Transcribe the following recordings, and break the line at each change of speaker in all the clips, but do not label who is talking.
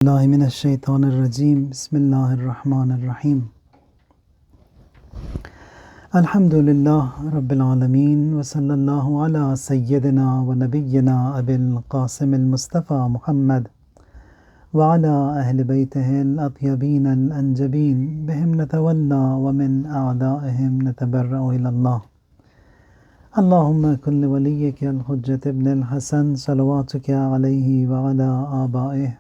الله من الشيطان الرجيم بسم الله الرحمن الرحيم الحمد لله رب العالمين وصلى الله على سيدنا ونبينا أبي القاسم المصطفى محمد وعلى أهل بيته الأطيبين الأنجبين بهم نتولى ومن أعدائهم نتبرأ إلى الله اللهم كن لوليك الحجة ابن الحسن صلواتك عليه وعلى آبائه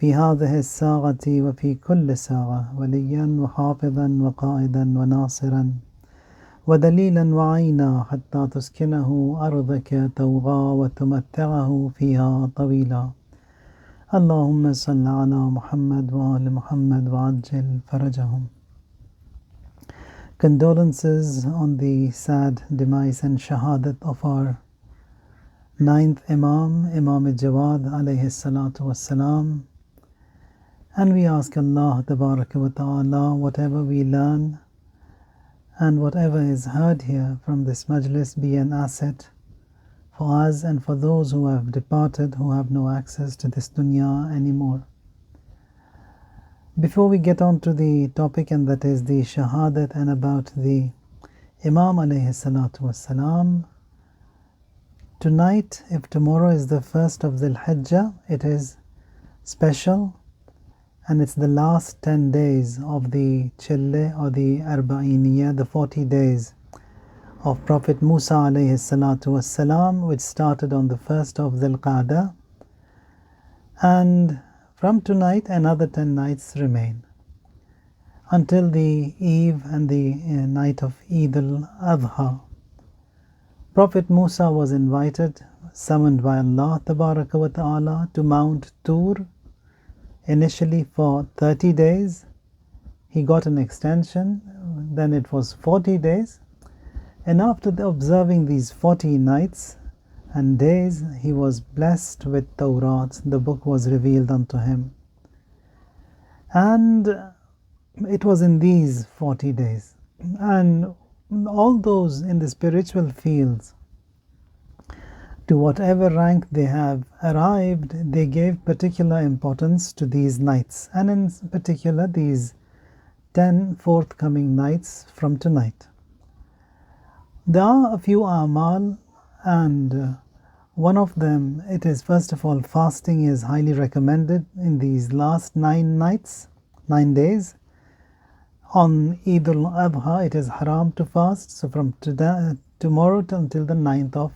في هذه الساعة وفي كل ساعة وليا وحافظا وقائدا وناصرا ودليلا وعينا حتى تسكنه أرضك توغى وتمتعه فيها طويلا اللهم صل على محمد وآل محمد وعجل فرجهم. Condolences on the sad demise and shahadat of our ninth Imam, Imam Jawad alayhi salatu wassalam. And we ask Allah Tabaraka wa Ta'ala, whatever we learn and whatever is heard here from this majlis be an asset for us and for those who have departed, who have no access to this dunya anymore. Before we get on to the topic, and that is the Shahadat and about the Imam alayhi salatu wassalam, tonight, if tomorrow is the first of the Hijjah, it is special. And it's the last 10 days of the Chille or the Arba'iniya, the 40 days of Prophet Musa alayhi salatu wassalam, which started on the 1st of Dhul Qa'dah. And from tonight, another 10 nights remain until the eve and the night of Eid al-Adha. Prophet Musa was invited, summoned by Allah Tabaraka wa Ta'ala to Mount Tur, initially for 30 days. He got an extension, then it was 40 days. And after observing these 40 nights and days, he was blessed with Tawrat. The book was revealed unto him. And it was in these 40 days. And all those in the spiritual fields, to whatever rank they have arrived, they gave particular importance to these nights, and in particular these 10 forthcoming nights from tonight. There are a few a'mal, and one of them, it is first of all, fasting is highly recommended in these last 9 nights, 9 days. On Eid al-Adha, it is haram to fast, so from tomorrow until the 9th of,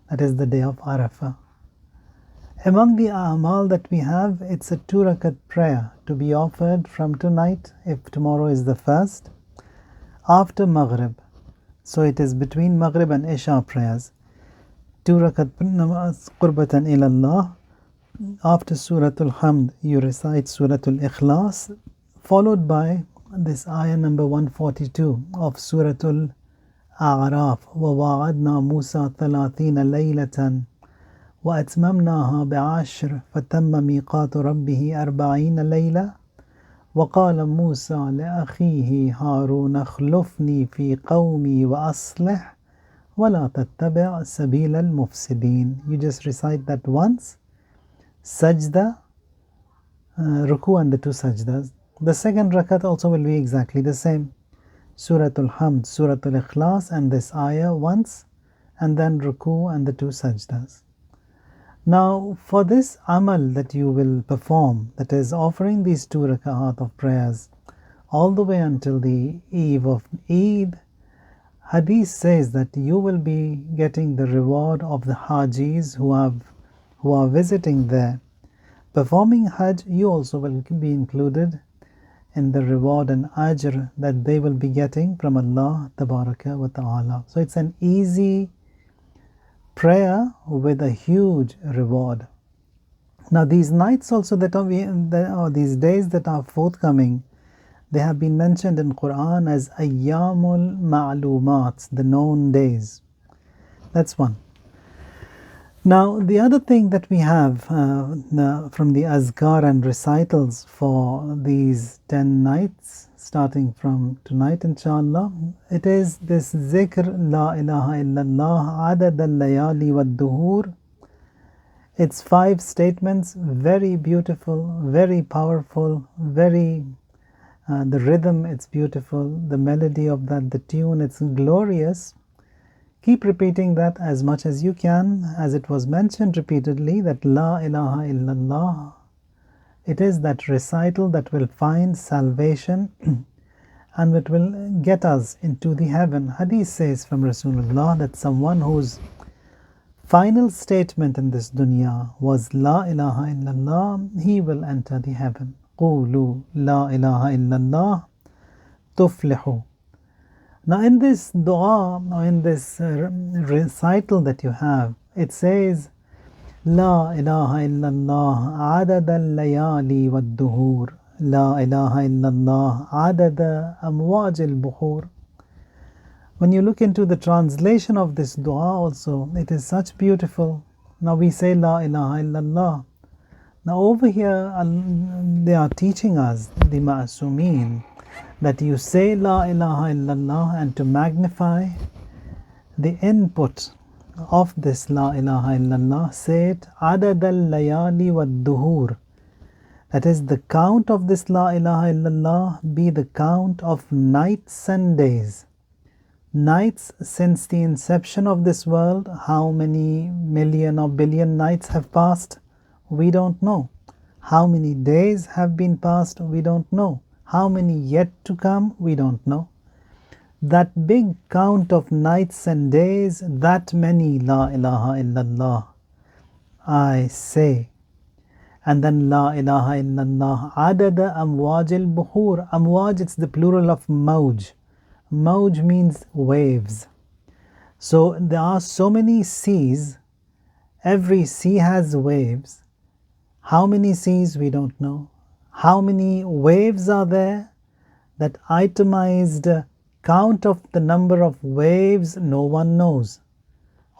that is the day of Arafah. Among the a'mal that we have, it's a 2 rakat prayer to be offered from tonight, if tomorrow is the first, after Maghrib. So it is between Maghrib and Isha prayers. 2 rakat qurbatan ila Allah. After Suratul Hamd, you recite Suratul Ikhlas, followed by this ayah number 142 of Suratul أعراف وواعدنا موسى 30 ليلة وأتممناها بعشر فتم ميقات ربه 40 ليلة وقال موسى لأخيه هارون اخلفني في قومي وأصلح ولا تتبع سبيل المفسدين. You just recite that once. Sajda, Ruku and the 2 sajdas. The second rakat also will be exactly the same. Suratul Hamd, Suratul Ikhlas, and this ayah once, and then Ruku and the 2 sajdas. Now, for this amal that you will perform, that is offering these 2 rak'at of prayers, all the way until the eve of Eid, Hadith says that you will be getting the reward of the Hajis who are visiting there. Performing Hajj, you also will be included in the reward and ajr that they will be getting from Allah Tabaraka wa Ta'ala. So it's an easy prayer with a huge reward. Now these nights also or these days that are forthcoming, they have been mentioned in Quran as Ayyamul Ma'lumat, the known days. That's one. Now, the other thing that we have from the azkar and recitals for these 10 nights, starting from tonight, inshallah, it is this zikr, La ilaha illallah, adad al-layali wa-duhur. It's 5 statements, very beautiful, very powerful, the rhythm, it's beautiful, the melody of that, the tune, it's glorious. Keep repeating that as much as you can, as it was mentioned repeatedly, that La ilaha illallah, it is that recital that will find salvation and it will get us into the heaven. Hadith says from Rasulullah that someone whose final statement in this dunya was La ilaha illallah, he will enter the heaven. Qulu La ilaha illallah tuflihu. Now in this dua, or in this recital that you have, it says La ilaha illallah adad al-layali wad-duhur, La ilaha illallah adad amwaj al-buhur. When you look into the translation of this dua also, it is such beautiful. Now we say La ilaha illallah. Now over here they are teaching us, the Ma'asumeen, that you say La ilaha illallah, and to magnify the input of this La ilaha illallah, say it adad al-layali wad-duhur. That is, the count of this La ilaha illallah be the count of nights and days. Nights since the inception of this world, how many million or billion nights have passed? We don't know. How many days have been passed? We don't know. How many yet to come? We don't know. That big count of nights and days, that many La ilaha illallah I say. And then La ilaha illallah adada amwaj al-buhur. Amwaj, it's the plural of mawj. Mawj means waves. So there are so many seas. Every sea has waves. How many seas? We don't know. How many waves are there? That itemized count of the number of waves, no one knows.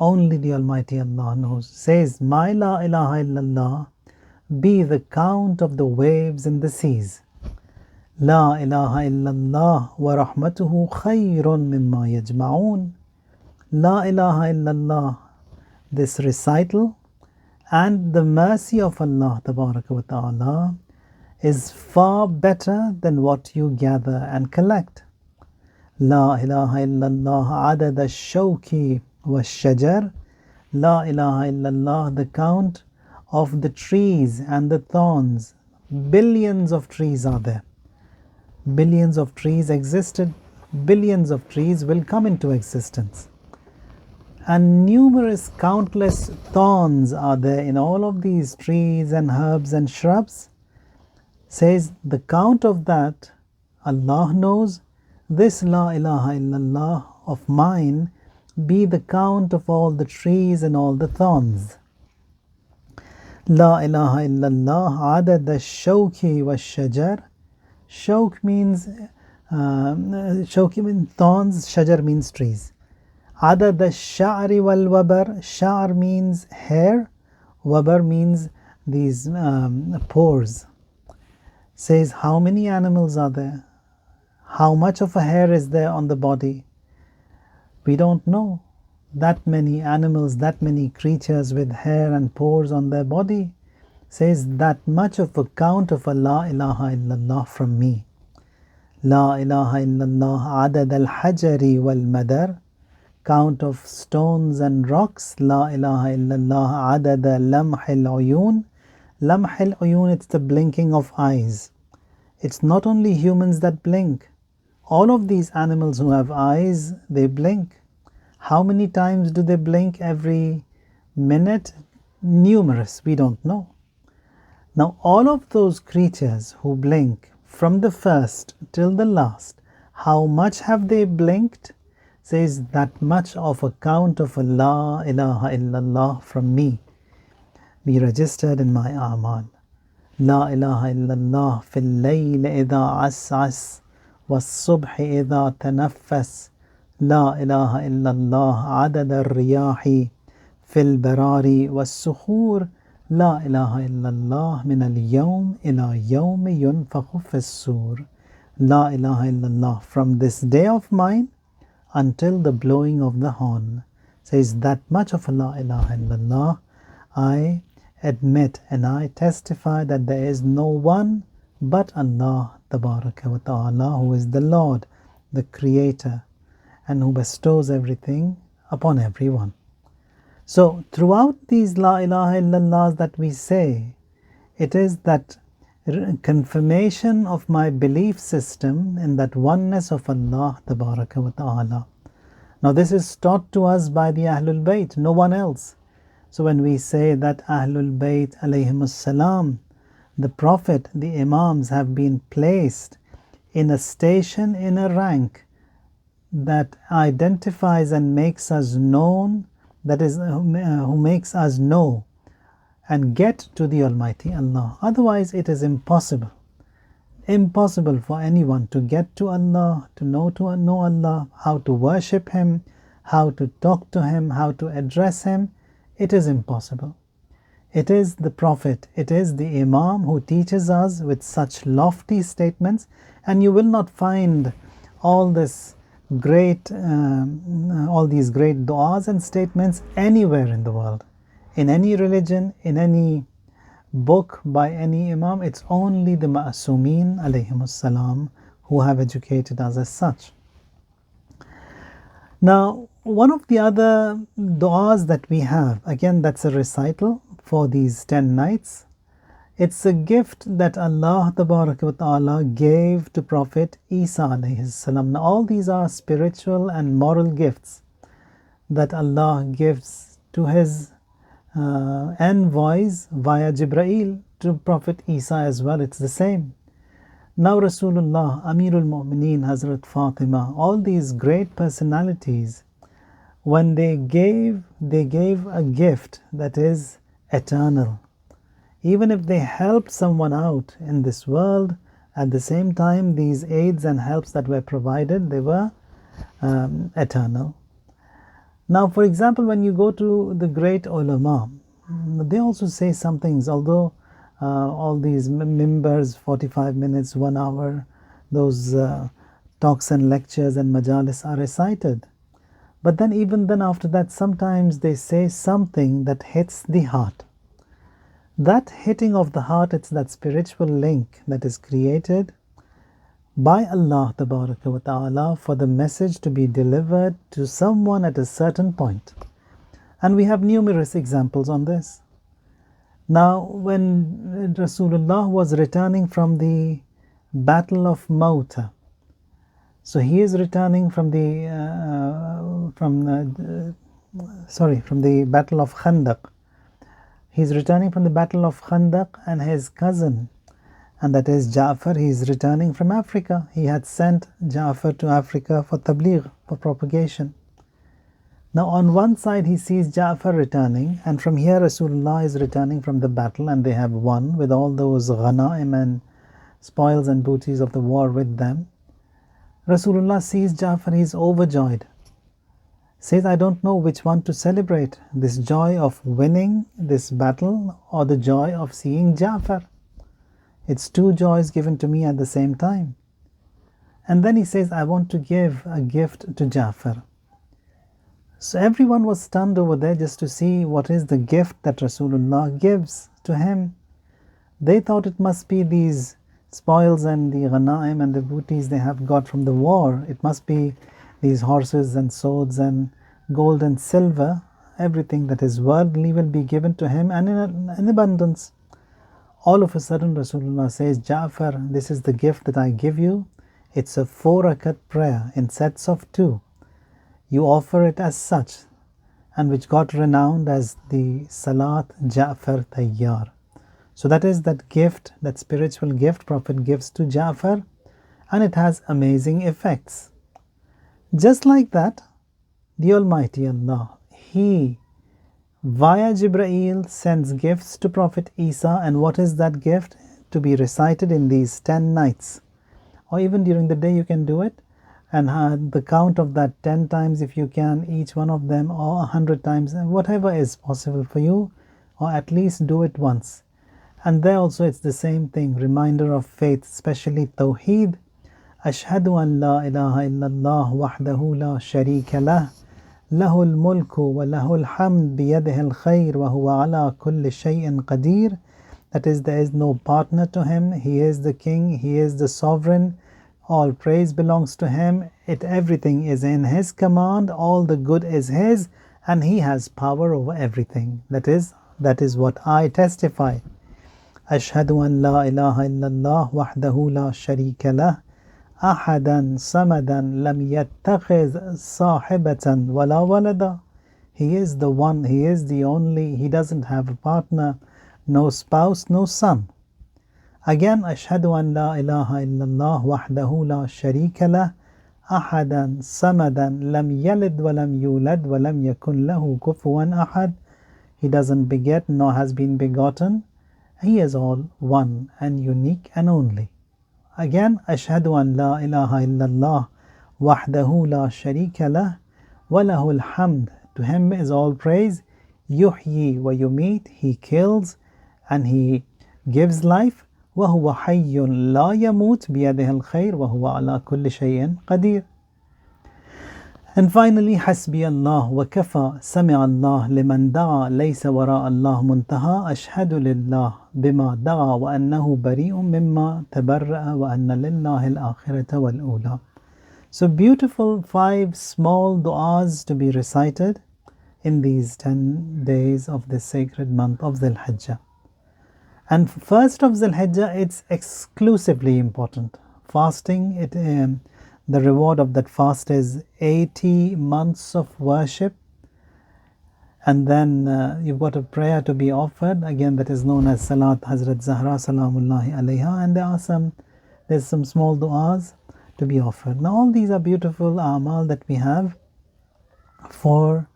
Only the Almighty Allah knows. Says, my La ilaha illallah be the count of the waves in the seas. La ilaha illallah wa rahmatuhu khayrun mimma yajma'un. La ilaha illallah, this recital, and the mercy of Allah tabaraka wa ta'ala is far better than what you gather and collect. La ilaha illallah adad al-shawki wa-shajar. La ilaha illallah, the count of the trees and the thorns. Billions of trees are there. Billions of trees existed. Billions of trees will come into existence. And numerous, countless thorns are there in all of these trees and herbs and shrubs. Says the count of that, Allah knows. This La ilaha illallah of mine be the count of all the trees and all the thorns. La ilaha illallah adad al-shawki wa-shajar. Shawk means shawki means thorns, shajar means trees. Adad al-sha'ri wal-wabar. Sha'r means hair, wabar means these pores. Says how many animals are there? How much of a hair is there on the body? We don't know. That many animals, that many creatures with hair and pores on their body. Says that much of a count of a La ilaha illallah from me. La ilaha illallah adad al-hajari wal-madar. Count of stones and rocks. La ilaha illallah adad lamh al-uyun. Lamh al-uyun, it's the blinking of eyes. It's not only humans that blink. All of these animals who have eyes, they blink. How many times do they blink every minute? Numerous, we don't know. Now all of those creatures who blink from the first till the last, how much have they blinked? Says that much of a count of a La ilaha illallah from me be registered in my amal. La ilaha illallah fil layl idha as'as was-subh idha tanaffas. La ilaha illallah adad al-riyahi fil barari was-sukhur. La ilaha illallah min al-yawm ila yawmi yunfakhu fis-sur. La ilaha illallah from this day of mine until the blowing of the horn. Says that much of La ilaha illallah I admit and I testify that there is no one but Allah Tabaraka wa Ta'ala, who is the Lord, the Creator, and who bestows everything upon everyone. So throughout these La ilaha illallahs that we say, it is that confirmation of my belief system in that oneness of Allah Tabaraka wa Ta'ala. Now this is taught to us by the Ahlul Bayt, no one else. So when we say that Ahlul Bayt alayhimus salam, the Prophet, the Imams have been placed in a station, in a rank that identifies and makes us known, that is, who makes us know and get to the Almighty Allah. Otherwise it is impossible for anyone to get to Allah, to know Allah, how to worship Him, how to talk to Him, how to address Him. It is impossible. It is the Prophet, it is the Imam who teaches us with such lofty statements, and you will not find all these great du'as and statements anywhere in the world, in any religion, in any book by any Imam. It's only the Ma'asumeen alayhimus salam who have educated us as such. Now, one of the other du'as that we have, again that's a recital for these 10 nights. It's a gift that Allah Tabaraka wa Ta'ala gave to Prophet Isa alayhi salam. Now all these are spiritual and moral gifts that Allah gives to His envoys via Jibreel to Prophet Isa as well. It's the same. Now Rasulullah, Amirul Mu'mineen, Hazrat Fatima, all these great personalities, when they gave a gift that is eternal. Even if they helped someone out in this world, at the same time these aids and helps that were provided, they were eternal. Now, for example, when you go to the great ulama, they also say some things, although all these mimbars, 45 minutes, 1 hour, those talks and lectures and majalis are recited. But then even then after that, sometimes they say something that hits the heart. That hitting of the heart, it's that spiritual link that is created by Allah Tabaraka wa Ta'ala for the message to be delivered to someone at a certain point. And we have numerous examples on this. Now, when Rasulullah was returning from the Battle of Mauta, so he is returning from the Battle of Khandaq. He's returning from the Battle of Khandaq, and his cousin, and that is Ja'far, he is returning from Africa. He had sent Ja'far to Africa for tabligh, for propagation. Now on one side he sees Ja'far returning, and from here Rasulullah is returning from the battle, and they have won with all those ghanaim and spoils and booties of the war with them. Rasulullah sees Ja'far, he is overjoyed. Says, I don't know which one to celebrate, this joy of winning this battle or the joy of seeing Ja'far. It's two joys given to me at the same time. And then he says, I want to give a gift to Ja'far. So everyone was stunned over there just to see what is the gift that Rasulullah gives to him. They thought it must be these spoils and the ghanaim and the booties they have got from the war. It must be these horses and swords and gold and silver. Everything that is worldly will be given to him, and in abundance. All of a sudden Rasulullah says, Ja'far, this is the gift that I give you. It's a 4-rakat prayer in sets of 2. You offer it as such, and which got renowned as the Salat Ja'far Tayyar. So that is that gift, that spiritual gift Prophet gives to Ja'far, and it has amazing effects. Just like that, the Almighty Allah, He via Jibreel sends gifts to Prophet Isa, and what is that gift? To be recited in these 10 nights, or even during the day you can do it, and the count of that 10 times if you can, each one of them, or 100 times, whatever is possible for you, or at least do it once. And there also it's the same thing, reminder of faith, especially Tawheed. Ashhadu an la ilaha illallah wahdahu la sharika lah, له الملك وله الحمد بيده الخير وهو على كل شيء قدير. That is, there is no partner to him. He is the king, he is the sovereign. All praise belongs to him. Everything is in his command. All the good is his, and he has power over everything. That is what I testify. أشهد أن لا إله إلا الله وحده لا شريك له أحدا صمدا لم يتخذ صاحبة ولا ولدا. He is the one, he is the only, he doesn't have a partner, no spouse, no son. Again, أشهد أن لا إله إلا الله وحده لا شريك له أحدا صمدا لم يلد ولم يولد ولم يكن له كفوا أحد. He doesn't beget nor has been begotten. He is all one and unique and only. Again, أشهد أن لا إله إلا الله وحده لا شريك له وله الحمد. To him is all praise. يحيي ويميت. He kills and he gives life. وهو حي لا يموت بيده الخير وهو على كل شيء قدير. And finally, حسبي الله وكفى سمع الله لمن دعا ليس وراء الله منتهى أشهد لله بما دعا وأنه بريء مما تبرأ وأن لله الآخرة والأولى. So beautiful 5 small du'as to be recited in these 10 days of the sacred month of Dhul Hijjah. And first of Dhul Hijjah, it's exclusively important. Fasting, the reward of that fast is 80 months of worship. And then you've got a prayer to be offered. Again, that is known as Salat Hazrat Zahra Salamullahi Alayha. And there's some small du'as to be offered. Now all these are beautiful amal that we have for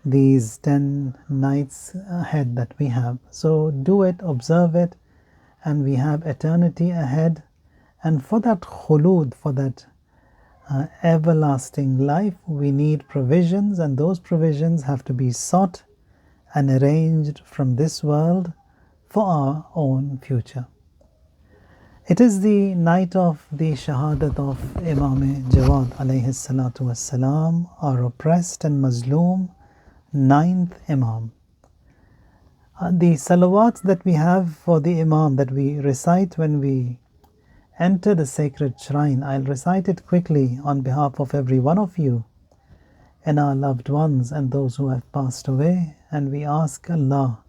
these 10 nights ahead that we have. So do it, observe it, and we have eternity ahead. And for that khulud, for that everlasting life, we need provisions, and those provisions have to be sought and arranged from this world for our own future. It is the night of the Shahadat of Imam Jawad alayhi salatu wassalam, our oppressed and Mazloom 9th Imam. The salawats that we have for the Imam that we recite when we enter the sacred shrine, I'll recite it quickly on behalf of every one of you and our loved ones and those who have passed away, and we ask Allah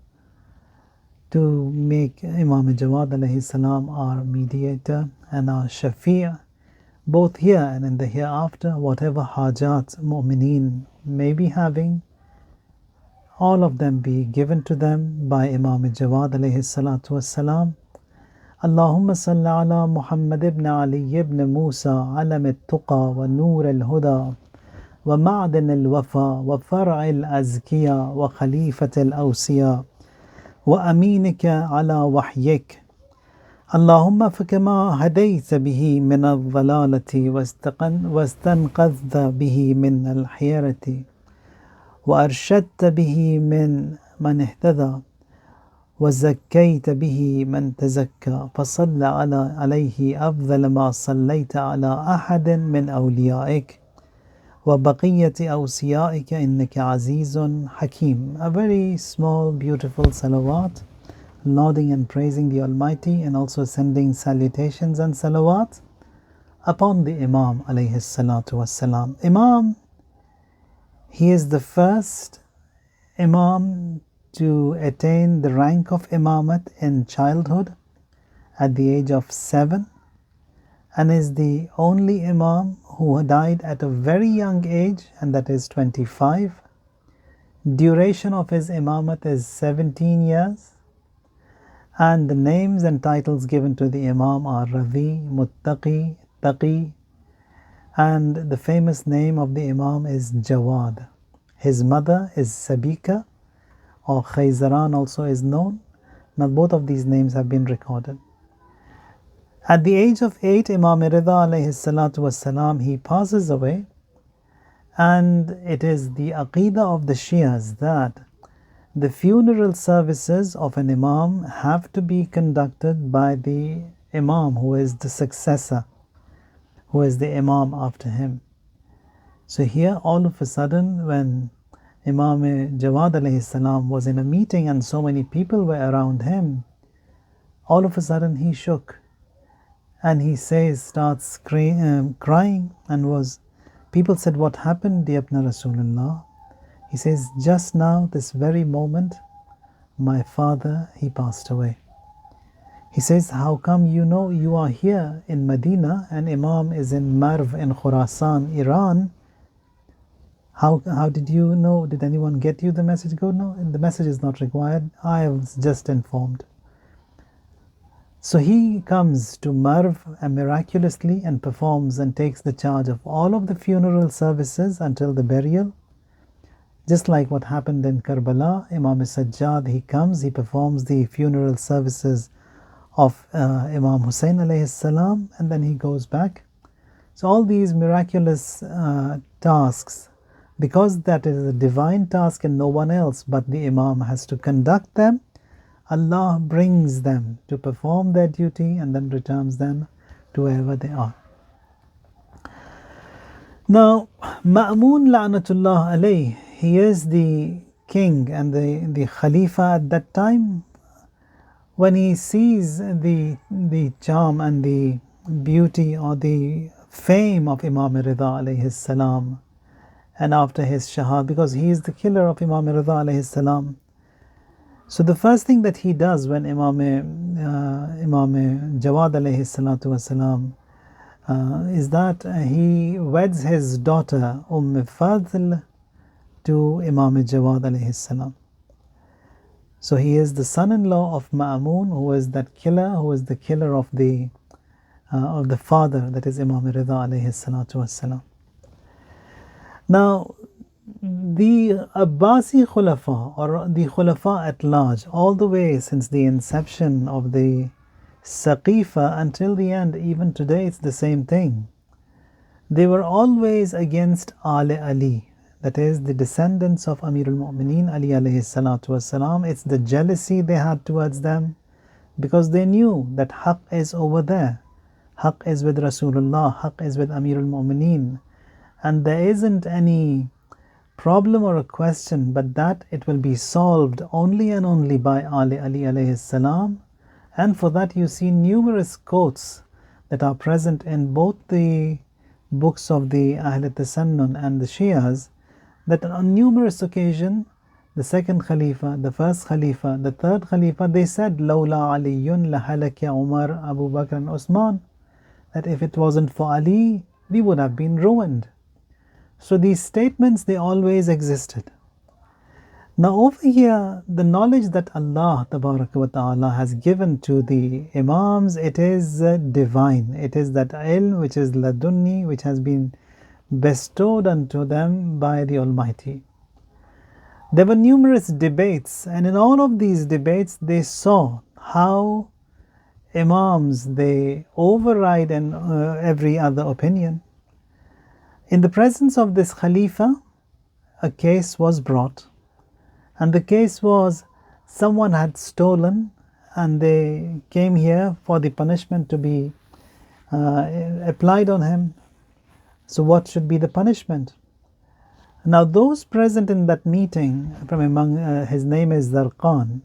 to make Imam Jawad alayhi salam our mediator and our shafi', both here and in the hereafter. Whatever hajat mu'mineen may be having, all of them be given to them by Imam Jawad alayhi salatu wassalam. اللهم صل على محمد بن علي بن موسى علم التقى ونور الهدى ومعدن الوفا وفرع الأزكياء وخليفة الأوصياء وأمينك على وحيك. اللهم فكما هديت به من الضلالة واستنقذت به من الحيرة وأرشدت به من اهتدى وزكيت به من تزكى فصل عليه أفضل ما صليت على أحد من أوليائك وبقية أوصيائك إنك عزيز حكيم. A very small, beautiful salawat, lauding and praising the Almighty, and also sending salutations and salawat upon the Imam alayhi salatu wassalam. Imam, he is the first Imam to attain the rank of Imamat in childhood at the age of 7, and is the only Imam who died at a very young age, and that is 25. Duration of his Imamat is 17 years, and the names and titles given to the Imam are Ravi, Muttaqi, Taqi, and the famous name of the Imam is Jawad. His mother is Sabika, or Khayzaran also is known. Now both of these names have been recorded. At the age of 8, Imam Rida alayhi salatu wassalam, he passes away, and it is the aqidah of the Shias that the funeral services of an Imam have to be conducted by the Imam who is the successor, who is the Imam after him. So here all of a sudden, when Imam Jawad alayhi salam was in a meeting and so many people were around him, all of a sudden he shook and he starts crying, and people said, "What happened, Ya Ibn Rasulullah?" He says, "Just now, this very moment, my father, he passed away." He says, "How come you are here in Medina and Imam is in Marv in Khurasan, Iran? How did you know? Did anyone get you the message?" Go, "No, the message is not required. I was just informed." So he comes to Marv miraculously and performs and takes the charge of all of the funeral services until the burial. Just like what happened in Karbala, Imam Sajjad, he comes, he performs the funeral services of Imam Hussein alayhi salam, and then he goes back. So all these miraculous tasks, because that is a divine task and no one else but the Imam has to conduct them, Allah brings them to perform their duty and then returns them to wherever they are. Now, Ma'mun la'natullah alayh, he is the king and the Khalifa at that time. When he sees the charm and the beauty or the fame of Imam Rida alayhi salam, and after his Shahadat, because he is the killer of Imam Rida alayhi salam. So the first thing that he does when Imam Jawad alayhi salatu wasalam is that he weds his daughter Fadl to Imam Jawad alayhi salam. So he is the son-in-law of Ma'mun, who is that killer, who is the killer of the father, that is Imam Rida alayhi salatu wasalam. Now, the Abbasi Khulafa, or the Khulafa at large, all the way since the inception of the Saqifa until the end, even today it's the same thing. They were always against Ali, that is the descendants of Amirul Mu'mineen Ali alayhi salatu wasalam. It's the jealousy they had towards them, because they knew that Haqq is over there. Haqq is with Rasulullah, Haqq is with Amirul Mu'mineen, and there isn't any problem or a question but that it will be solved only and only by Ali alayhi salam. And for that you see numerous quotes that are present in both the books of the Ahl Tasannun and the Shias, that on numerous occasions the second Khalifa, the first Khalifa, the third Khalifa, they said, "Lawla Aliyun lahalaka Umar, Abu Bakr and Osman," that if it wasn't for Ali, we would have been ruined. So these statements, they always existed. Now over here, the knowledge that Allah Ta'ala has given to the Imams, it is divine. It is that ilm which is ladunni, which has been bestowed unto them by the Almighty. There were numerous debates, and in all of these debates, they saw how Imams, they override every other opinion. In the presence of this Khalifa, a case was brought, and the case was someone had stolen and they came here for the punishment to be applied on him. So what should be the punishment? Now those present in that meeting, from among his name is Zarqan,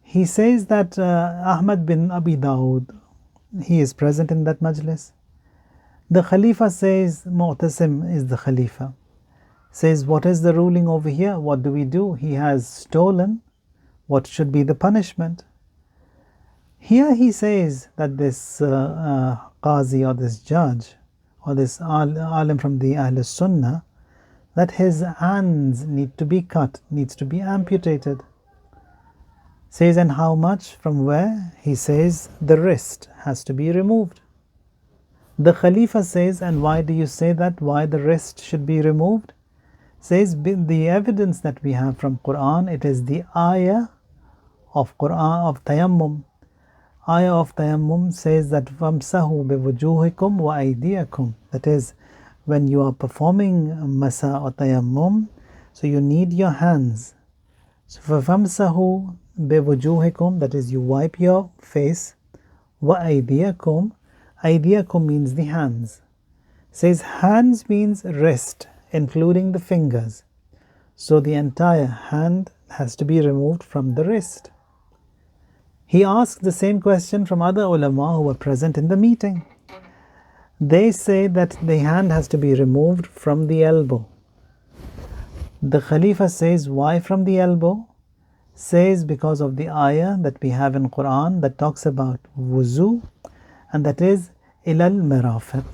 he says that Ahmad bin Abi Dawud, he is present in that majlis. The Khalifa says, Mu'tasim is the Khalifa. Says, what is the ruling over here? What do we do? He has stolen. What should be the punishment? Here he says that this Qazi or this judge or this alim from the Ahl Sunnah, that his hands need to be cut, needs to be amputated. Says, and how much? From where? He says, the wrist has to be removed. The Khalifa says, and why do you say that? Why the wrist should be removed? Says, the evidence that we have from Quran, it is the ayah of Quran of Tayammum. Ayah of Tayammum says that Famsahu biwujuhikum wa aydiyakum. That is, when you are performing Masa or Tayammum, so you need your hands. So for Famsahu biwujuhikum, that is, you wipe your face. Wa aydiyakum. Aydiyakum means the hands. Says hands means wrist. including the fingers. So the entire hand has to be removed from the wrist. He asked the same question from other ulama who were present in the meeting. They say that the hand has to be removed from the elbow. The Khalifa says, why from the elbow? Says because of the ayah that we have in Quran that talks about wuzu, and that is ilal marafiq.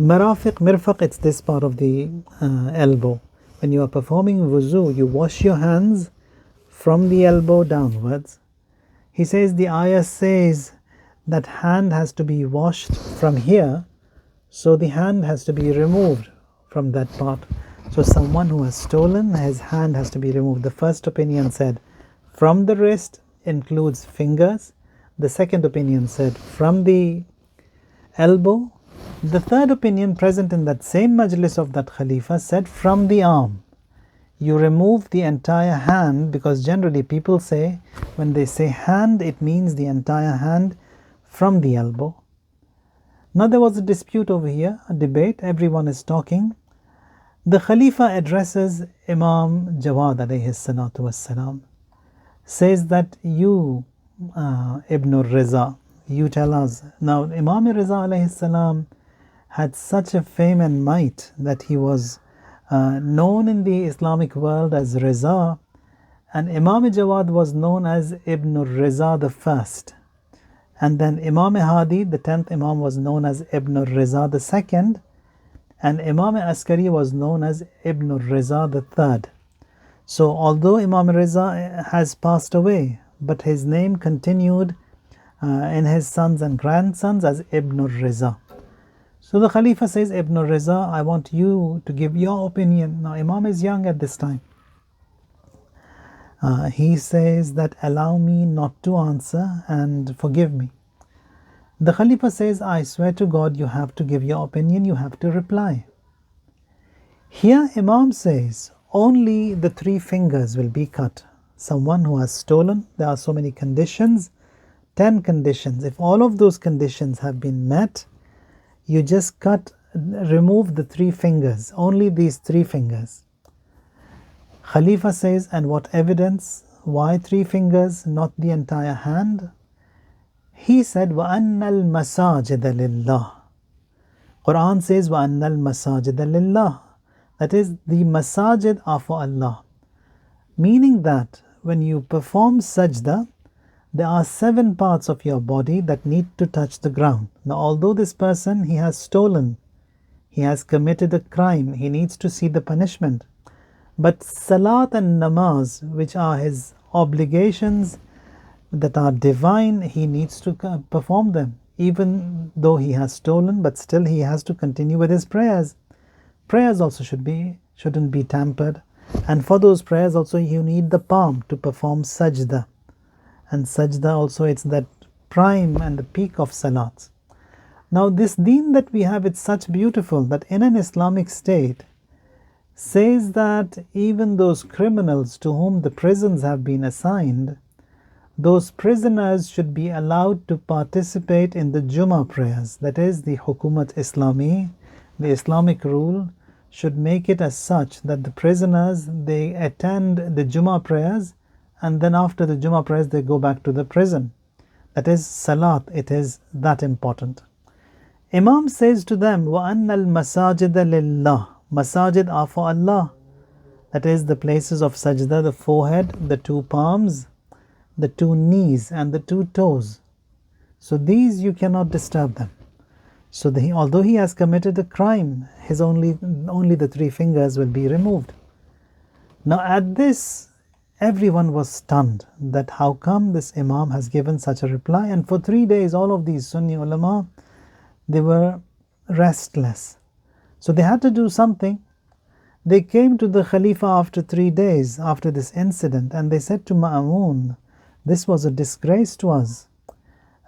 Mirfaq, it's this part of the elbow. When you are performing wuzu, you wash your hands from the elbow downwards. He says the ayah says that hand has to be washed from here, so the hand has to be removed from that part. So someone who has stolen, his hand has to be removed. The first opinion said from the wrist includes fingers. The second opinion said from the elbow. The third opinion present in that same majlis of that Khalifa said from the arm. You remove the entire hand, because generally people say, when they say hand, it means the entire hand from the elbow. Now there was a dispute over here, a debate, everyone is talking. The Khalifa addresses Imam Jawad alayhi salatu wassalam, says that you, Ibn al-Riza, you tell us. Now Imam al-Riza alayhi salam had such a fame and might that he was known in the Islamic world as Riza, and Imam Jawad was known as Ibn al-Riza the first, and then Imam Hadi, the 10th Imam, was known as Ibn al-Riza the second, and Imam Askari was known as Ibn al-Riza the third. So although Imam Riza has passed away, but his name continued in his sons and grandsons as Ibn al-Riza. So the Khalifa says, Ibn al-Riza, I want you to give your opinion. Now Imam is young at this time. He says that allow me not to answer and forgive me. The Khalifa says, I swear to God, you have to give your opinion, you have to reply. Here Imam says, only the 3 fingers will be cut. Someone who has stolen, there are so many conditions, 10 conditions. If all of those conditions have been met, you just remove the 3 fingers, only these 3 fingers. Khalifa says, and what evidence? Why 3 fingers, not the entire hand? He said, وَأَنَّ الْمَسَاجِدَ لِلَّهِ. Quran says, وَأَنَّ الْمَسَاجِدَ لِلَّهِ. That is, the masajid are for Allah. Meaning that when you perform sajda, there are 7 parts of your body that need to touch the ground. Now, although this person, he has stolen, he has committed a crime, he needs to see the punishment. But salat and namaz, which are his obligations that are divine, he needs to perform them. Even though he has stolen, but still he has to continue with his prayers. Prayers also shouldn't be tampered. And for those prayers also you need the palm to perform sajda. And sajda also, it's that prime and the peak of salat. Now this deen that we have, it's such beautiful that in an Islamic state says that even those criminals to whom the prisons have been assigned, those prisoners should be allowed to participate in the Jummah prayers. That is, the Hukumat Islami, the Islamic rule should make it as such that the prisoners, they attend the Jummah prayers, and then after the Jummah prayers they go back to the prison. That is salat, it is that important. Imam says to them, وَأَنَّ الْمَسَاجِدَ لِلَّهِ. Masajid are for Allah. That is the places of sajda, the forehead, the 2 palms, the 2 knees and the 2 toes. So these you cannot disturb them. So although he has committed a crime, his only the 3 fingers will be removed. Now at this, everyone was stunned that how come this Imam has given such a reply. And for 3 days all of these Sunni ulama, they were restless. So they had to do something. They came to the Khalifa after 3 days after this incident, and they said to Ma'mun, this was a disgrace to us,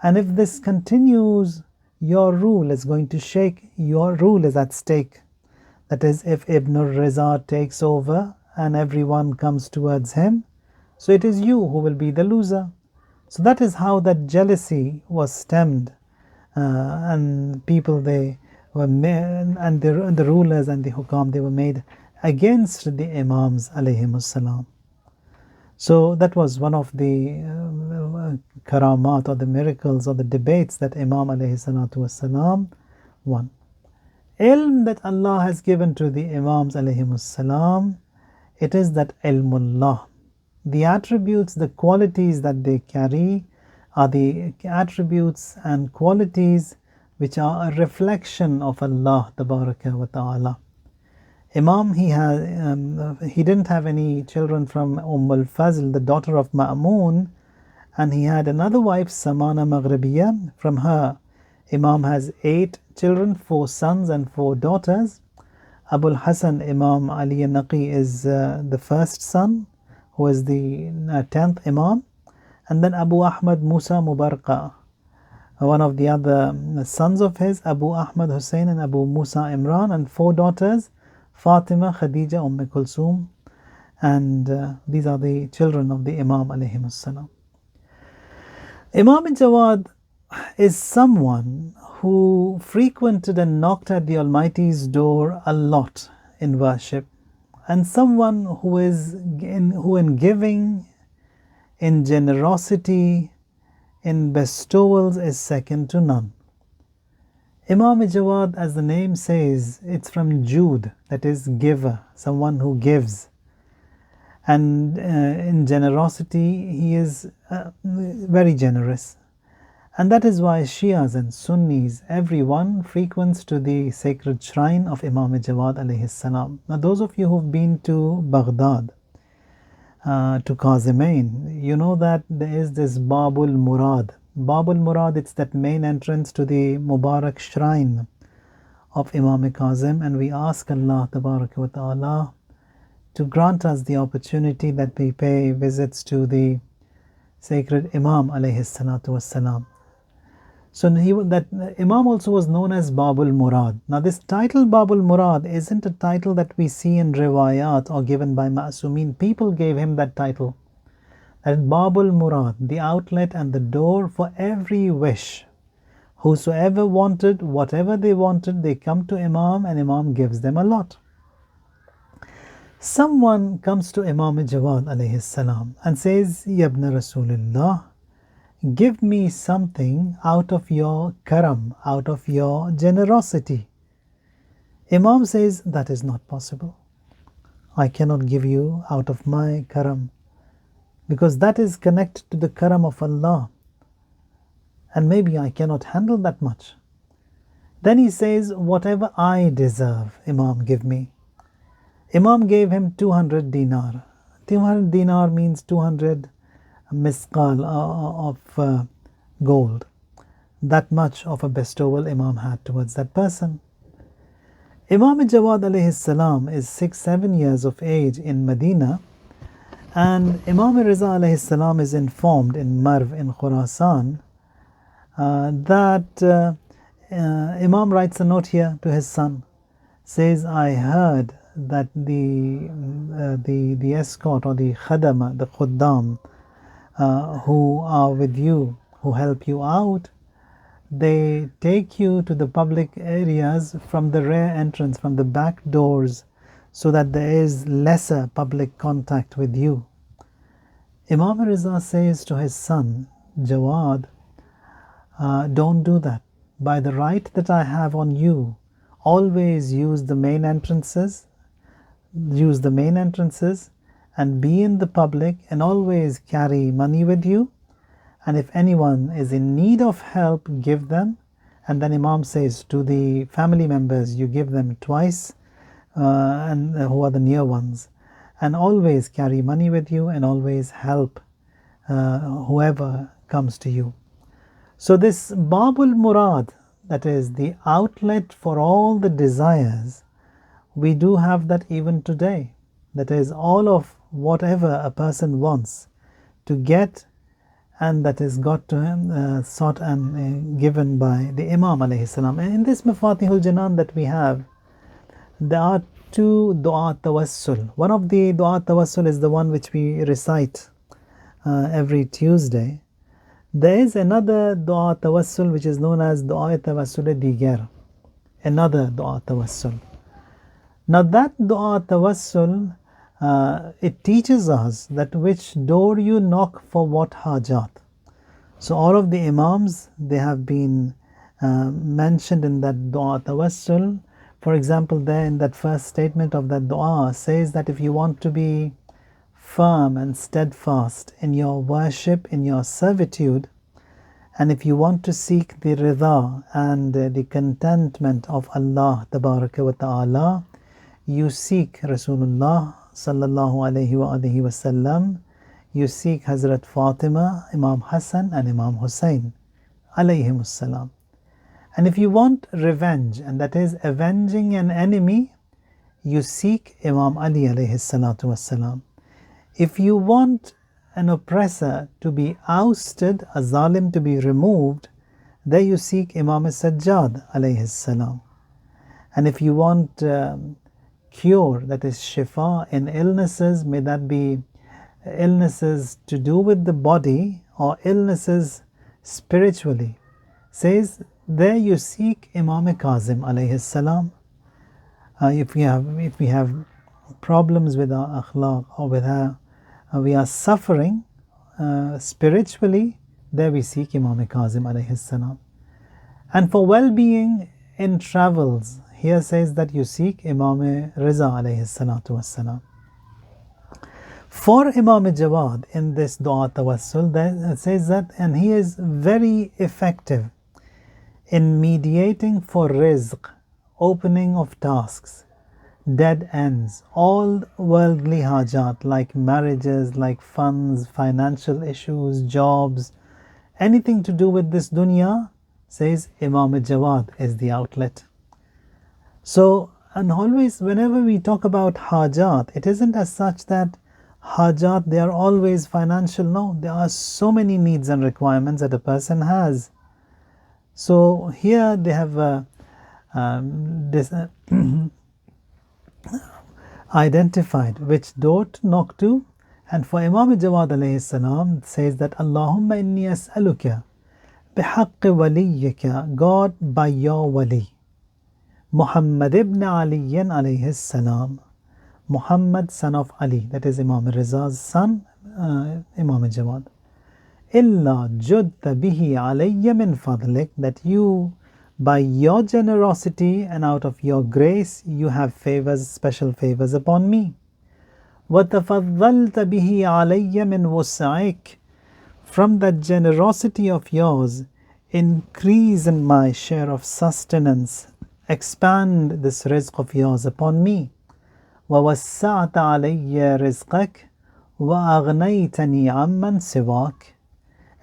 and if this continues, your rule is going to shake, your rule is at stake. That is, if Ibn al-Riza takes over and everyone comes towards him, so it is you who will be the loser. So that is how that jealousy was stemmed, and people, they and the rulers and the hukam, they were made against the Imams alayhimus salam. So that was one of the karamat or the miracles or the debates that Imam alayhi salatu wasalam won. Ilm that Allah has given to the Imams alayhimus salam, it is that ilmullah. The attributes, the qualities that they carry are the attributes and qualities which are a reflection of Allah tabaraka wa ta'ala. Imam, he didn't have any children from al-Fazl, the daughter of Ma'mun, and he had another wife, Samana Maghribiya. From her, Imam has 8 children, 4 sons and 4 daughters. Abul Hasan Imam Ali al-Naqi is the first son, who is the 10th Imam. And then Abu Ahmad Musa Mubarqa, one of the other sons of his, Abu Ahmad Hussein and Abu Musa Imran, and 4 daughters, Fatima, Khadija, Kulsum, and these are the children of the Imam alayhimus salam. Imam Jawad is someone who frequented and knocked at the Almighty's door a lot in worship, and someone who in giving, in generosity, in bestowals is second to none. Imam Jawad, as the name says, it's from Jude, that is giver, someone who gives. And in generosity, he is very generous. And that is why Shias and Sunnis, everyone frequents to the sacred shrine of Imam Jawad alayhi salam. Now those of you who've been to Baghdad, to Qazimain, you know that there is this Babul Murad. Babul Murad, it's that main entrance to the Mubarak shrine of Imam Kazim, and we ask Allah Tabaraka wa Ta'ala to grant us the opportunity that we pay visits to the sacred Imam alayhi salatu wassalam. So that Imam also was known as Babul Murad. Now this title Babul Murad isn't a title that we see in riwayat or given by Ma'sumin. People gave him that title. That Babul Murad, the outlet and the door for every wish. Whosoever wanted, whatever they wanted, they come to Imam and Imam gives them a lot. Someone comes to Imam Jawad alayhi salam and says, Yabna Rasulullah, give me something out of your karam, out of your generosity. Imam says, that is not possible. I cannot give you out of my karam, because that is connected to the karam of Allah, and maybe I cannot handle that much. Then he says, whatever I deserve, Imam, give me. Imam gave him 200 dinar. 200 dinar means 200 misqal of gold. That much of a bestowal Imam had towards that person. Imam Jawad alayhi salam is 6-7 years of age in Medina, and Imam Riza alayhi salam is informed in Marv in Khurasan that Imam writes a note here to his son, says, I heard that the escort or the khadama, the khuddam, who are with you, who help you out, they take you to the public areas from the rear entrance, from the back doors, so that there is lesser public contact with you. Imam Riza says to his son, Jawad, don't do that. By the right that I have on you, always use the main entrances, and be in the public, and always carry money with you. And if anyone is in need of help, give them. And then Imam says to the family members, you give them twice, and who are the near ones. And always carry money with you, and always help whoever comes to you. So this Babul Murad, that is the outlet for all the desires, we do have that even today. That is all of whatever a person wants to get, and that is got to him, sought and given by the Imam alayhi salam. And in this Mafatihul Janan that we have, there are 2 dua tawassul. One of the dua tawassul is the one which we recite every Tuesday. There is another dua tawassul which is known as dua tawassul digar. another dua tawassul. Now that dua tawassul, it teaches us that which door you knock for what hajat. So all of the Imams, they have been mentioned in that dua tawassul. For example, there in that first statement of that dua says that if you want to be firm and steadfast in your worship, in your servitude, and if you want to seek the rida and the contentment of Allah Tabaraka wa Ta'ala, you seek Rasulullah Sallallahu Alaihi Wasallam, you seek Hazrat Fatima, Imam Hassan and Imam Hussein alayhimus salam. And if you want revenge, and that is avenging an enemy, you seek Imam Ali alayhi salatu wassalam. If you want an oppressor to be ousted, a zalim to be removed, there you seek Imam Sajjad alayhi salam. And if you want cure, that is shifa in illnesses, may that be illnesses to do with the body or illnesses spiritually, says there you seek Imam Kazim alayhi salam. If we have problems with our akhlaq or with our we are suffering spiritually, there we seek Imam Kazim alayhi salam. And for well-being in travels, here says that you seek Imam Riza alayhi salatu wassalam. For Imam Jawad in this dua tawassul, there says that, and he is very effective in mediating for rizq, opening of tasks, dead ends, all worldly hajat like marriages, like funds, financial issues, jobs, anything to do with this dunya, says Imam Jawad is the outlet. So, and always whenever we talk about hajat, it isn't as such that hajat, they are always financial. No, there are so many needs and requirements that a person has. So here they have identified which door to knock to. And for Imam Jawad alayhi salam, says that Allahumma inni as'aluka bihaqqi waliyyika, God by your wali, Muhammad ibn Ali alayhi salam, Muhammad son of Ali, that is Imam Riza's son, Imam Jawad. Illa judta bihi alayya min fadlik, that you by your generosity and out of your grace you have favors, special favors upon me. وَتَفَضَّلْتَ بِهِ عَلَيَّ مِنْ وُسْعِكَ, from that generosity of yours, increase in my share of sustenance, expand this rizq of yours upon me. وَوَسَّعْتَ عَلَيَّ رِزْقَكَ وَأَغْنَيْتَنِي عَمَّنْ سِوَاكَ,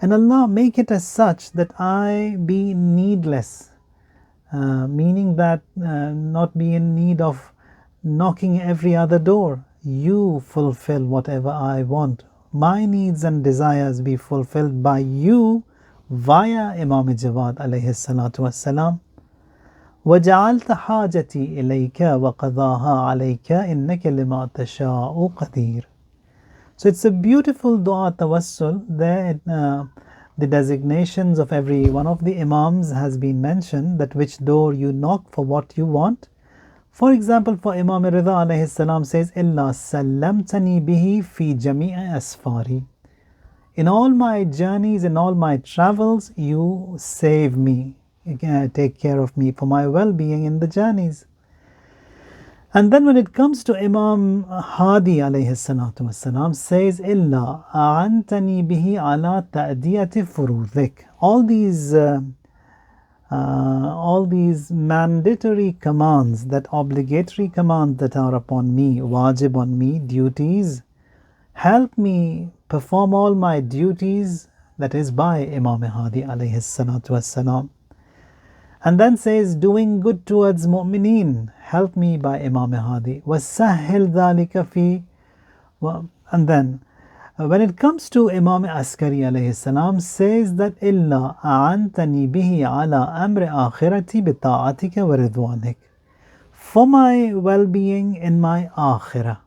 and Allah make it as such that I be needless, meaning that not be in need of knocking every other door. You fulfill whatever I want. My needs and desires be fulfilled by you via Imam Jawad alayhi salatu wassalam. وَجَعَلْتَ حَاجَتِي إِلَيْكَ وَقَضَاهَا عَلَيْكَ إِنَّكَ لِمَا تَشَاءُ قَدِيرٌ. So it's a beautiful dua tawassul. There the designations of every one of the Imams has been mentioned, that which door you knock for what you want. For example, for Imam Rida alayhi salam says, إِلَّا سَلَّمْتَنِي بِهِ فِي جَمِيعِ أَسْفَارِ, in all my journeys, in all my travels, you save me, take care of me for my well-being in the journeys. And then when it comes to Imam Hadi alayhi salatu wasalam, says, إِلَّا أَعَنْتَنِي بِهِ عَلَى تَأْدِيَةِ فُرُوضِكَ, all these mandatory commands, that obligatory commands that are upon me, wajib on me, duties, help me perform all my duties, that is by Imam Hadi alayhi salatu wasalam. And then says, doing good towards mu'mineen, help me by Imam Hadi. وَسَهِّلْ ذَلِكَ فِي, and then when it comes to Imam Askari alayhi salam, says that إِلَّا أَعَنْتَنِي بِهِ عَلَى أَمْرِ آخِرَتِي بِطَاعَتِكَ وَرِضْوَانِكَ, for my well-being in my akhirah,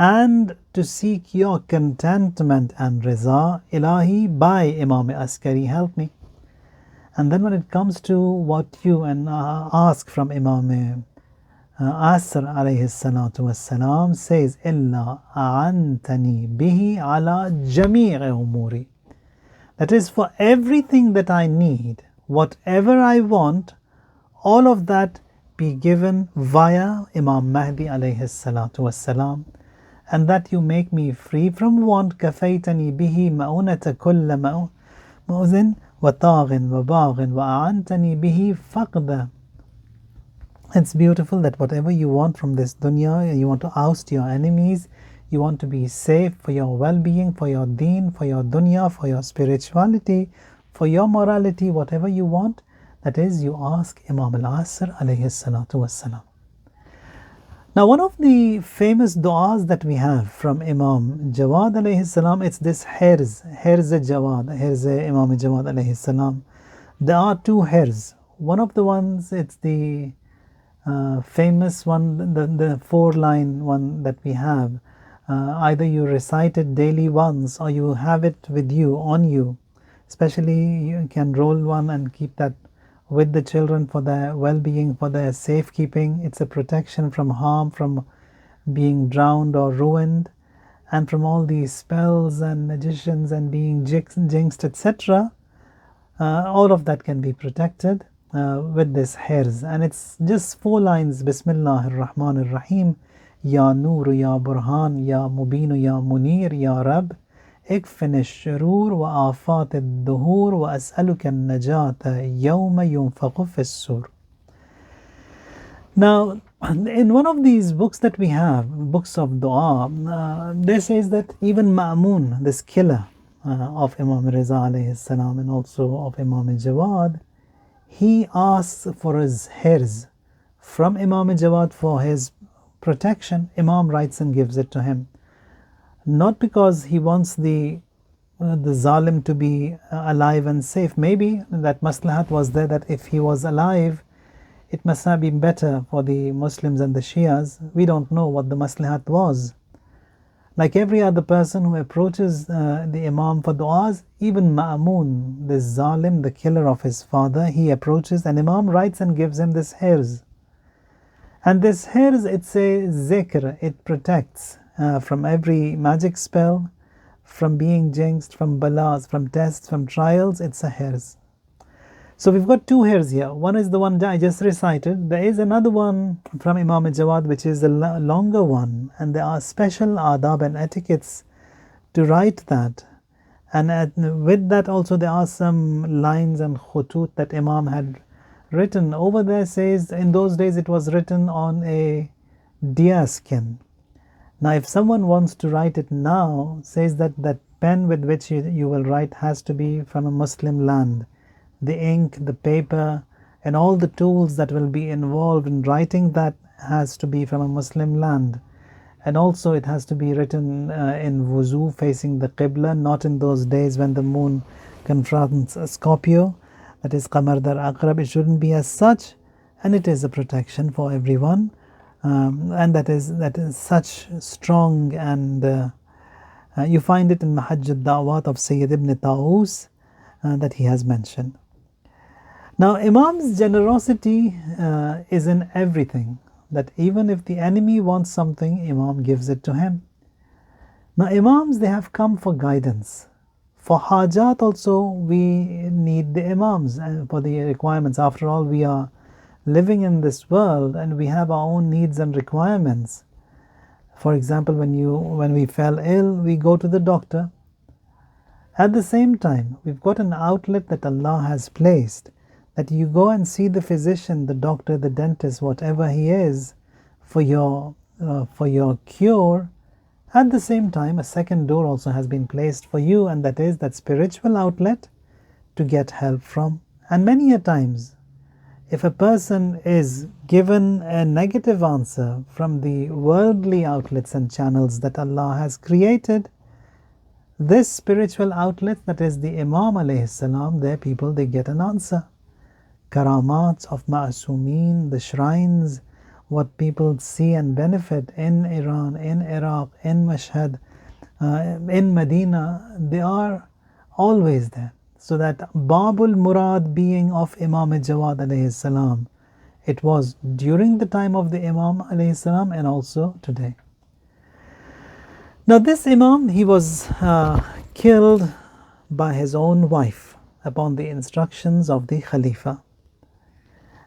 and to seek your contentment and riza, Ilahi, by Imam Askari, help me. And then when it comes to what you ask from Imam Asr alayhi salatu wassalam, says, إِلَّا أَعَنْتَنِي بِهِ عَلَى جَمِيعِ أُمُورِ. That is, for everything that I need, whatever I want, all of that be given via Imam Mahdi alayhi salatu wassalam, and that you make me free from want. كَفَيْتَنِي بِهِ مَؤُنَةَ كُلَّ مُؤْذٍ وَطَاغٍ وَبَاغٍ وَأَعَنْتَنِي بِهِ فَقْدَ. It's beautiful that whatever you want from this dunya, you want to oust your enemies, you want to be safe for your well-being, for your deen, for your dunya, for your spirituality, for your morality, whatever you want, that is, you ask Imam al-Asr alayhi salatu wassalam. Now, one of the famous du'as that we have from Imam Jawad alayhi salam, it's this Hirz Jawad, Hirz Imam Jawad alayhi salam. There are two Hirz. One of the ones, it's the famous one, the 4-line one that we have. Either you recite it daily once, or you have it with you, on you. Especially you can roll one and keep that with the children for their well-being, for their safekeeping. It's a protection from harm, from being drowned or ruined, and from all these spells and magicians and being jinxed, etc. All of that can be protected with this Hirz. And it's just 4 lines. Bismillahir Rahmanir Rahim. Ya Nur Ya Burhan Ya Mubin Ya Munir Ya Rab اكفن الشرور وآفات الدهور وأسألك النجاة يوم ينفق في السور. Now, in one of these books that we have, books of dua, there says that even Ma'mun, this killer of Imam Riza alayhi salam and also of Imam Jawad, he asks for his Hirz from Imam Jawad for his protection. Imam writes and gives it to him. Not because he wants the zalim to be alive and safe. Maybe that maslahat was there, that if he was alive, it must have been better for the Muslims and the Shias. We don't know what the maslahat was. Like every other person who approaches the Imam for du'as, even Ma'mun, this zalim, the killer of his father, he approaches and Imam writes and gives him this Hirz. And this Hirz, it's a zikr, it protects from every magic spell, from being jinxed, from balas, from tests, from trials. It's a Hirz. So we've got 2 Hirz here. One is the one that I just recited. There is another one from Imam Jawad which is a longer one, and there are special adab and etiquettes to write that. And with that also there are some lines and khutut that Imam had written. Over there says, in those days it was written on a deer skin. Now, if someone wants to write it now, says that that pen with which you will write has to be from a Muslim land. The ink, the paper, and all the tools that will be involved in writing that has to be from a Muslim land. And also it has to be written in wuzu, facing the Qibla, not in those days when the moon confronts Scorpio, that is Qamar Dar Aqrab. It shouldn't be as such, and it is a protection for everyone. And that is such strong, and you find it in Mahajj al-Da'wat of Sayyid ibn Tawus that he has mentioned. Now, Imam's generosity is in everything, that even if the enemy wants something, Imam gives it to him. Now, Imams, they have come for guidance. For Hajat also, we need the Imams for the requirements. After all, we are living in this world and we have our own needs and requirements. For example, when we fell ill, we go to the doctor. At the same time, we've got an outlet that Allah has placed, that you go and see the physician, the doctor, the dentist, whatever he is, for your cure. At the same time, a second door also has been placed for you, and that is that spiritual outlet to get help from. And many a times, if a person is given a negative answer from the worldly outlets and channels that Allah has created, this spiritual outlet, that is the Imam alayhi salam, their people, they get an answer. Karamat of Ma'asumeen, the shrines, what people see and benefit in Iran, in Iraq, in Mashhad, in Medina, they are always there. So that Babul Murad being of Imam Jawad alayhi salam, it was during the time of the Imam alayhi salam and also today. Now this Imam, he was killed by his own wife upon the instructions of the Khalifa.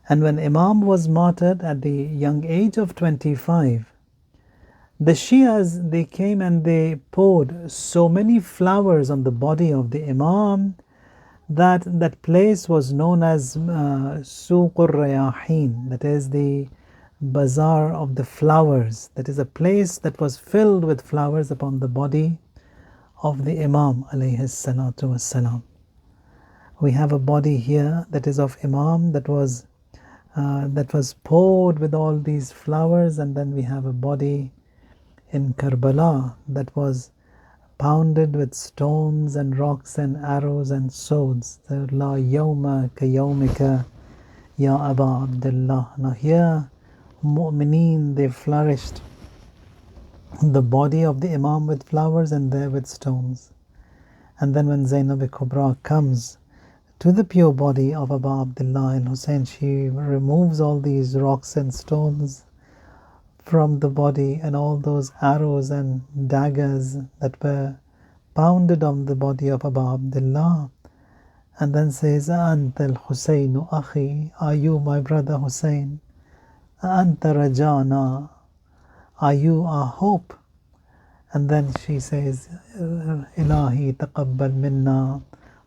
And when Imam was martyred at the young age of 25, the Shias, they came and they poured so many flowers on the body of the Imam that that place was known as Suqur Rayahin, that is the bazaar of the flowers. That is a place that was filled with flowers upon the body of the Imam alayhi salatu wassalam. We have a body here that is of Imam that was poured with all these flowers, and then we have a body in Karbala that was pounded with stones and rocks and arrows and swords. La yawma ka yawmika ya Aba Abdullah. Now here, mu'mineen, they flourished the body of the Imam with flowers and there with stones. And then when Zainab Kubra comes to the pure body of Abu Abdullah al-Hussein, she removes all these rocks and stones from the body and all those arrows and daggers that were pounded on the body of Abu Abdullah, and then says, Anta al-Husaynu akhi, are you my brother Hussein? Anta rajana, are you our hope? And then she says, Ilahi taqabbal minna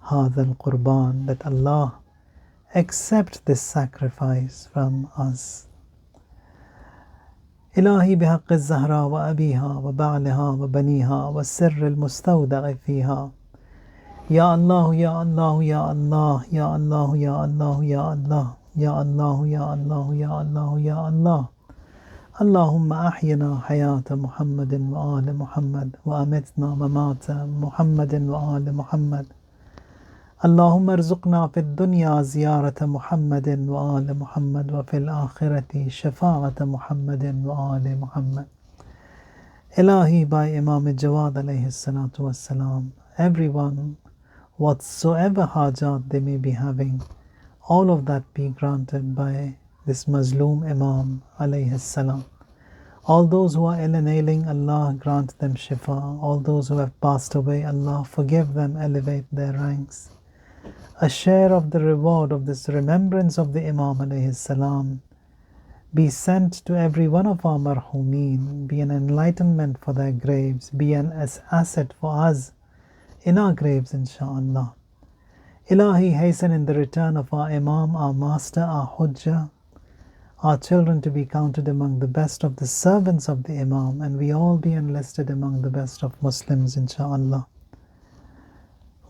hadha al-qurban, that Allah accept this sacrifice from us. إلهي بحق الزهراء وأبيها وبعلها وبنيها والسر المستودع فيها يا الله يا الله يا الله يا الله يا الله يا الله يا الله يا الله يا الله يا الله اللهم أحينا حياة محمد وآل محمد وأمتنا ممات محمد وآل محمد اللهم ارزقنا في الدنيا زيارة محمد وآل محمد وفي الآخرة شفاعة محمد وآل محمد. Ilahi, by Imam Jawad alayhi salatu wassalam, everyone, whatsoever hajat they may be having, all of that be granted by this Mazloom Imam alayhi salam. All those who are ill and ailing, Allah grant them shifa. All those who have passed away, Allah forgive them, elevate their ranks. A share of the reward of this remembrance of the Imam alayhi salam be sent to every one of our marhumeen, be an enlightenment for their graves, be an asset for us in our graves, insha'Allah. Ilahi, hasten in the return of our Imam, our Master, our Hujjah, our children to be counted among the best of the servants of the Imam, and we all be enlisted among the best of Muslims, insha'Allah.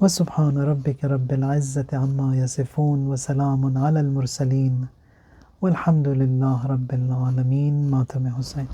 وسبحان ربك رب العزة عما يصفون وسلام على المرسلين والحمد لله رب العالمين. Matam Hussein.